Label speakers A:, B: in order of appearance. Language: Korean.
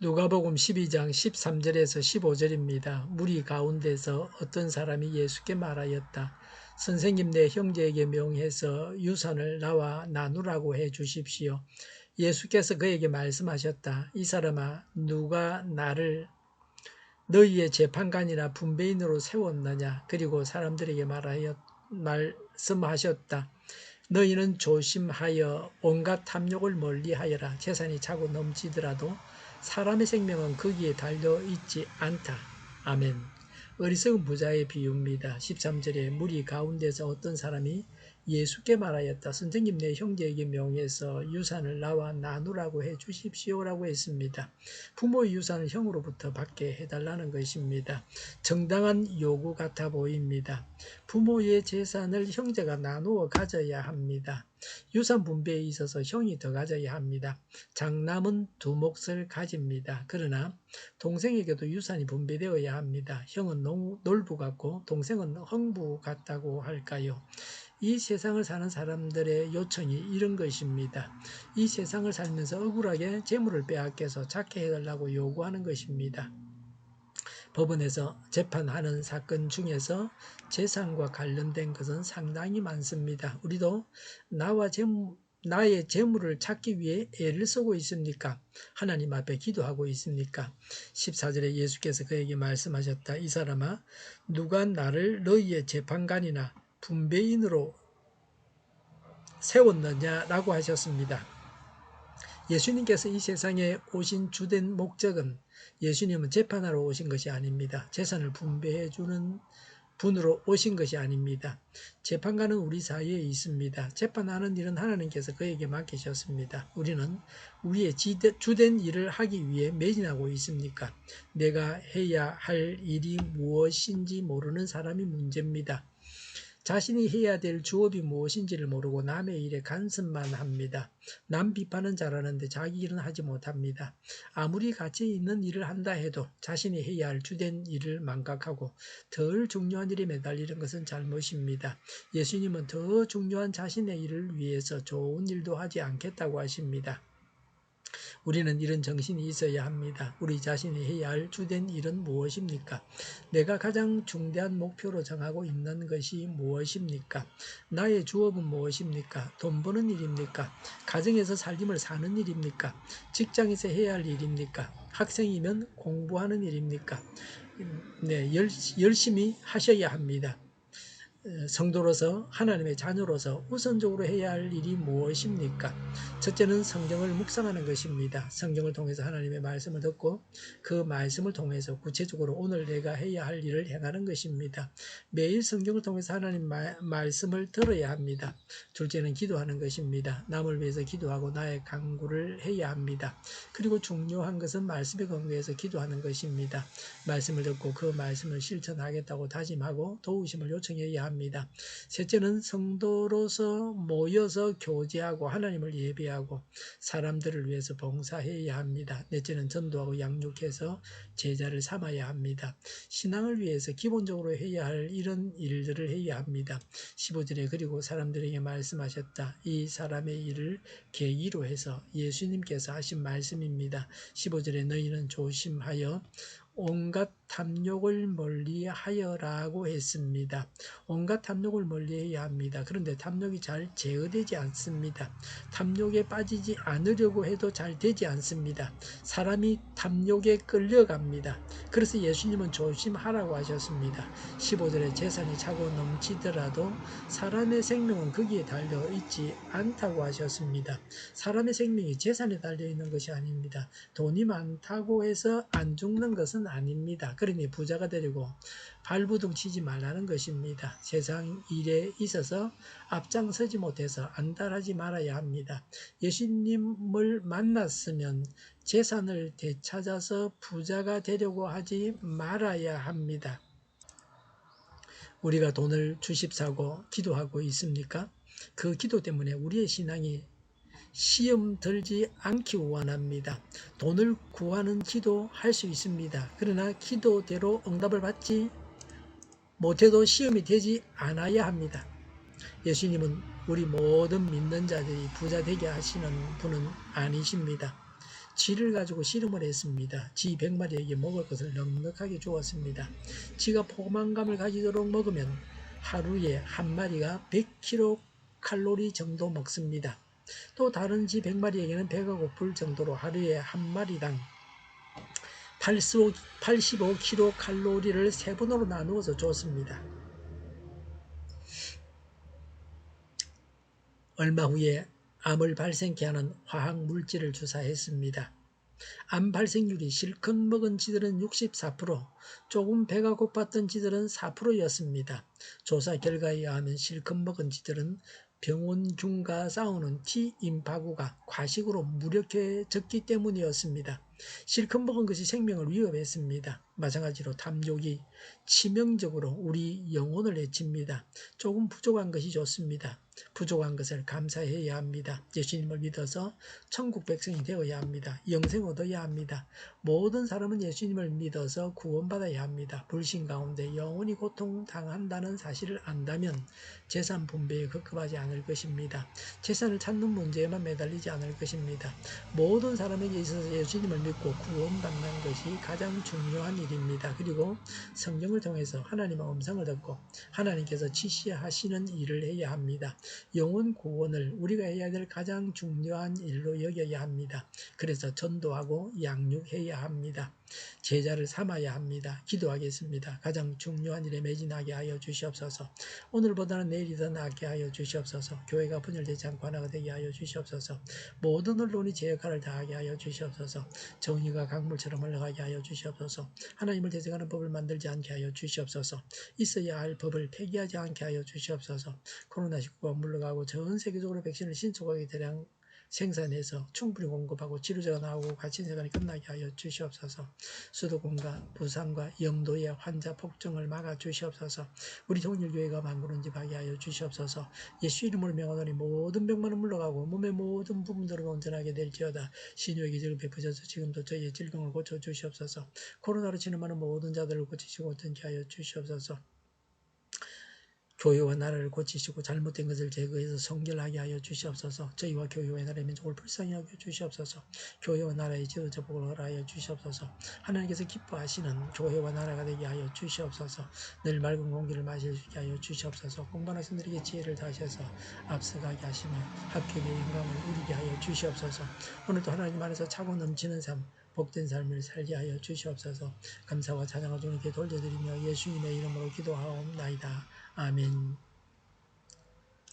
A: 누가복음 12장 13절에서 15절입니다. 무리 가운데서 어떤 사람이 예수께 말하였다. 선생님, 내 형제에게 명해서 유산을 나와 나누라고 해 주십시오. 예수께서 그에게 말씀하셨다. 이 사람아, 누가 나를 너희의 재판관이나 분배인으로 세웠느냐? 그리고 사람들에게 말씀하셨다. 너희는 조심하여 온갖 탐욕을 멀리하여라. 재산이 차고 넘치더라도 사람의 생명은 거기에 달려있지 않다. 아멘. 어리석은 부자의 비유입니다. 13절에 무리 가운데서 어떤 사람이 예수께 말하였다. 선생님, 내 형제에게 명해서 유산을 나와 나누라고 해 주십시오라고 했습니다. 부모의 유산을 형으로부터 받게 해달라는 것입니다. 정당한 요구 같아 보입니다. 부모의 재산을 형제가 나누어 가져야 합니다. 유산 분배에 있어서 형이 더 가져야 합니다. 장남은 두 몫을 가집니다. 그러나 동생에게도 유산이 분배되어야 합니다. 형은 놀부 같고 동생은 흥부 같다고 할까요? 이 세상을 사는 사람들의 요청이 이런 것입니다. 이 세상을 살면서 억울하게 재물을 빼앗겨서 작게 해달라고 요구하는 것입니다. 법원에서 재판하는 사건 중에서 재산과 관련된 것은 상당히 많습니다. 우리도 나의 재물을 찾기 위해 애를 쓰고 있습니까? 하나님 앞에 기도하고 있습니까? 14절에 예수께서 그에게 말씀하셨다. 이 사람아, 누가 나를 너희의 재판관이나 분배인으로 세웠느냐라고 하셨습니다. 예수님께서 이 세상에 오신 주된 목적은 예수님은 재판하러 오신 것이 아닙니다. 재산을 분배해 주는 분으로 오신 것이 아닙니다. 재판관은 우리 사이에 있습니다. 재판하는 일은 하나님께서 그에게 맡기셨습니다. 우리는 우리의 주된 일을 하기 위해 매진하고 있습니까? 내가 해야 할 일이 무엇인지 모르는 사람이 문제입니다. 자신이 해야 될 주업이 무엇인지를 모르고 남의 일에 간섭만 합니다. 남 비판은 잘하는데 자기 일은 하지 못합니다. 아무리 가치 있는 일을 한다 해도 자신이 해야 할 주된 일을 망각하고 덜 중요한 일에 매달리는 것은 잘못입니다. 예수님은 더 중요한 자신의 일을 위해서 좋은 일도 하지 않겠다고 하십니다. 우리는 이런 정신이 있어야 합니다. 우리 자신이 해야 할 주된 일은 무엇입니까? 내가 가장 중대한 목표로 정하고 있는 것이 무엇입니까? 나의 주업은 무엇입니까? 돈 버는 일입니까? 가정에서 살림을 사는 일입니까? 직장에서 해야 할 일입니까? 학생이면 공부하는 일입니까? 네, 열심히 하셔야 합니다. 성도로서 하나님의 자녀로서 우선적으로 해야 할 일이 무엇입니까? 첫째는 성경을 묵상하는 것입니다. 성경을 통해서 하나님의 말씀을 듣고 그 말씀을 통해서 구체적으로 오늘 내가 해야 할 일을 행하는 것입니다. 매일 성경을 통해서 하나님 말씀을 들어야 합니다. 둘째는 기도하는 것입니다. 남을 위해서 기도하고 나의 간구를 해야 합니다. 그리고 중요한 것은 말씀에 근거해서 기도하는 것입니다. 말씀을 듣고 그 말씀을 실천하겠다고 다짐하고 도우심을 요청해야 합니다. 셋째는 성도로서 모여서 교제하고 하나님을 예배하고 사람들을 위해서 봉사해야 합니다. 넷째는 전도하고 양육해서 제자를 삼아야 합니다. 신앙을 위해서 기본적으로 해야 할 이런 일들을 해야 합니다. 15절에 그리고 사람들에게 말씀하셨다. 이 사람의 일을 계기로 해서 예수님께서 하신 말씀입니다. 15절에 너희는 조심하여 온갖 탐욕을 멀리하여라고 했습니다. 온갖 탐욕을 멀리해야 합니다. 그런데 탐욕이 잘 제어되지 않습니다. 탐욕에 빠지지 않으려고 해도 잘 되지 않습니다. 사람이 탐욕에 끌려갑니다. 그래서 예수님은 조심하라고 하셨습니다. 15절에 재산이 차고 넘치더라도 사람의 생명은 거기에 달려있지 않다고 하셨습니다. 사람의 생명이 재산에 달려있는 것이 아닙니다. 돈이 많다고 해서 안 죽는 것은 아닙니다. 그러니 부자가 되려고 발부둥 치지 말라는 것입니다. 세상 일에 있어서 앞장서지 못해서 안달하지 말아야 합니다. 예수님을 만났으면 재산을 되찾아서 부자가 되려고 하지 말아야 합니다. 우리가 돈을 주십사고 기도하고 있습니까? 그 기도 때문에 우리의 신앙이 시험 들지 않기 원합니다. 돈을 구하는 기도 할 수 있습니다. 그러나 기도대로 응답을 받지 못해도 시험이 되지 않아야 합니다. 예수님은 우리 모든 믿는 자들이 부자 되게 하시는 분은 아니십니다. 쥐를 가지고 씨름을 했습니다. 쥐 100마리에게 먹을 것을 넉넉하게 주었습니다. 쥐가 포만감을 가지도록 먹으면 하루에 한 마리가 100kcal 정도 먹습니다. 또 다른 쥐 100마리에게는 배가 고플 정도로 하루에 한 마리당 85kcal를 세 번으로 나누어서 줬습니다. 얼마 후에 암을 발생케 하는 화학 물질을 주사했습니다. 암 발생률이 실컷 먹은 쥐들은 64%, 조금 배가 고팠던 쥐들은 4%였습니다. 조사 결과에 의하면 실컷 먹은 쥐들은 병원균과 싸우는 T임파구가 과식으로 무력해졌기 때문이었습니다. 실컷 먹은 것이 생명을 위협했습니다. 마찬가지로 탐욕이 치명적으로 우리 영혼을 해칩니다. 조금 부족한 것이 좋습니다. 부족한 것을 감사해야 합니다. 예수님을 믿어서 천국 백성이 되어야 합니다. 영생 얻어야 합니다. 모든 사람은 예수님을 믿어서 구원받아야 합니다. 불신 가운데 영원히 고통당한다는 사실을 안다면 재산 분배에 급급하지 않을 것입니다. 재산을 찾는 문제에만 매달리지 않을 것입니다. 모든 사람에게 있어서 예수님을 믿고 구원받는 것이 가장 중요한 일입니다. 그리고 성경을 통해서 하나님의 음성을 듣고 하나님께서 지시하시는 일을 해야 합니다. 영혼 구원을 우리가 해야 될 가장 중요한 일로 여겨야 합니다. 그래서 전도하고 양육해야 합니다. 제자를 삼아야 합니다. 기도하겠습니다. 가장 중요한 일에 매진하게 하여 주시옵소서. 오늘보다는 내일이 더 낫게 하여 주시옵소서. 교회가 분열되지 않고 하나가 되게 하여 주시옵소서. 모든 언론이 제 역할을 다하게 하여 주시옵소서. 정의가 강물처럼 흘러가게 하여 주시옵소서. 하나님을 대적하는 법을 만들지 않게 하여 주시옵소서. 있어야 할 법을 폐기하지 않게 하여 주시옵소서. 코로나19가 물러가고 전 세계적으로 백신을 신속하게 대량 생산해서 충분히 공급하고 치료제가 나오고 갇힌세간이 끝나게 하여 주시옵소서. 수도권과 부산과 영도의 환자 폭증을 막아 주시옵소서. 우리 통일교회가 만구는 집 하게 하여 주시옵소서. 예수 이름으로 명하노니 모든 병만은 물러가고 몸의 모든 부분들은 온전하게 될지어다. 신유의 기적을 베푸셔서 지금도 저희의 질병을 고쳐 주시옵소서. 코로나로 진음하는 모든 자들을 고치시고 온전케 하여 주시옵소서. 교회와 나라를 고치시고 잘못된 것을 제거해서 성결하게 하여 주시옵소서. 저희와 교회와 나라의 민족을 불쌍히 여겨 주시옵소서. 교회와 나라의 지도자 복을 허락하여 주시옵소서. 하나님께서 기뻐하시는 교회와 나라가 되게 하여 주시옵소서. 늘 맑은 공기를 마실 수 있게 하여 주시옵소서. 공부하는 학생들에게 지혜를 다하셔서 앞서가게 하시며 합격의 영광을 누리게 하여 주시옵소서. 오늘도 하나님 안에서 차고 넘치는 삶, 복된 삶을 살게 하여 주시옵소서. 감사와 찬양을 주님께 돌려드리며 예수님의 이름으로 기도하옵나이다. 아멘.